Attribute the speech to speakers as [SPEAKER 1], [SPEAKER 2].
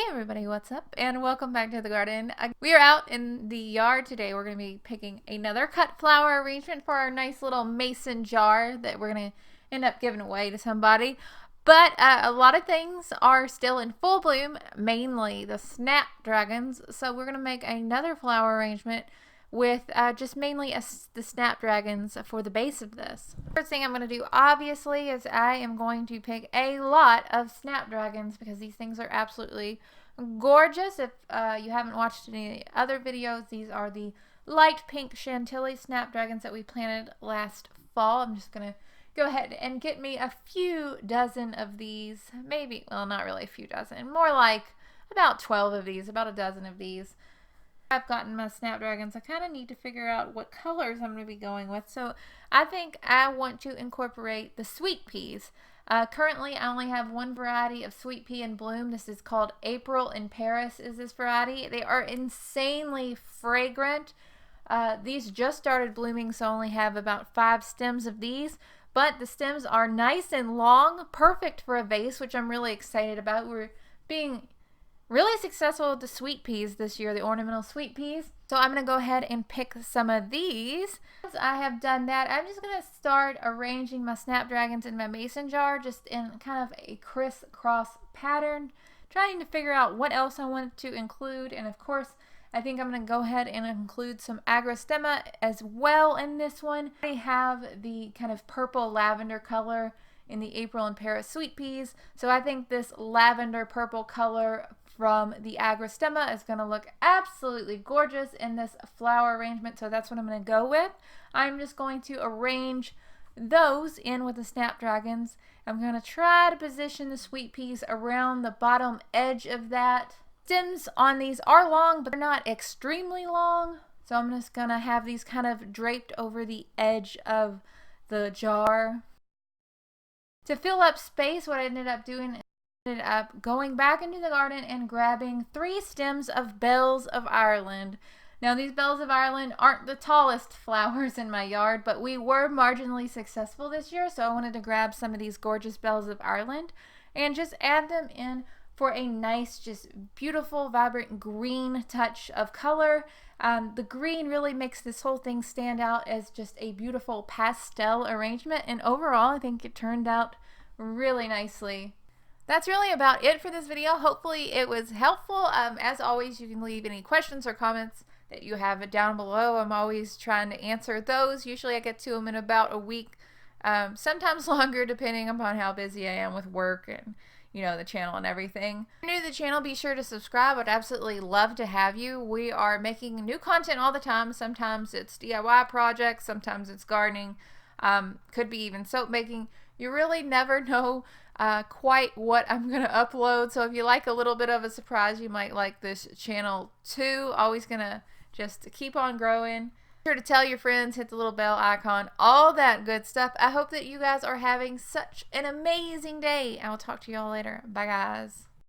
[SPEAKER 1] Everybody, what's up? And welcome back to the garden. We are out in the yard today. We're going to be picking another cut flower arrangement for our nice little mason jar that we're going to end up giving away to somebody. But a lot of things are still in full bloom, mainly the Snapdragons. So we're going to make another flower arrangement with just mainly the Snapdragons for the base of this. First thing I'm going to do, obviously, is I am going to pick a lot of Snapdragons because these things are absolutely gorgeous. If you haven't watched any other videos, these are the light pink Chantilly Snapdragons that we planted last fall. I'm just going to go ahead and get me a few dozen of these. Maybe, well, not really a few dozen. More like about 12 of these, about a dozen of these. I've gotten my Snapdragons. I kind of need to figure out what colors I'm going to be going with. So I think I want to incorporate the sweet peas. Currently, I only have one variety of sweet pea in bloom. This is called April in Paris is this variety. They are insanely fragrant. These just started blooming, so I only have about 5 stems of these. But the stems are nice and long, perfect for a vase, which I'm really excited about. We're being really successful with the sweet peas this year, the ornamental sweet peas. So I'm going to go ahead and pick some of these. Once I have done that, I'm just going to start arranging my Snapdragons in my mason jar, just in kind of a crisscross pattern, trying to figure out what else I want to include. And of course, I think I'm going to go ahead and include some agrostemma as well in this one. I have the kind of purple lavender color in the April in Paris sweet peas. So I think this lavender purple color from the agrostemma is going to look absolutely gorgeous in this flower arrangement. So that's what I'm going to go with. I'm just going to arrange those in with the Snapdragons. I'm going to try to position the sweet peas around the bottom edge of that. Stems on these are long, but they're not extremely long. So I'm just going to have these kind of draped over the edge of the jar. To fill up space, what I ended up doing, going back into the garden and grabbing 3 stems of bells of Ireland. Now, these bells of Ireland aren't the tallest flowers in my yard, but we were marginally successful this year, so I wanted to grab some of these gorgeous bells of Ireland and just add them in for a nice, just beautiful, vibrant green touch of color. The green really makes this whole thing stand out as just a beautiful pastel arrangement, and overall I think it turned out really nicely. That's really about it for this video. Hopefully it was helpful. As always, you can leave any questions or comments that you have down below. I'm always trying to answer those. Usually I get to them in about a week, sometimes longer depending upon how busy I am with work and the channel and everything. If you're new to the channel, be sure to subscribe. I'd absolutely love to have you. We are making new content all the time. Sometimes it's DIY projects, sometimes it's gardening, could be even soap making. You really never know quite what I'm going to upload. So if you like a little bit of a surprise, you might like this channel too. Always going to just keep on growing. Be sure to tell your friends, hit the little bell icon, all that good stuff. I hope that you guys are having such an amazing day. I will talk to you all later. Bye, guys.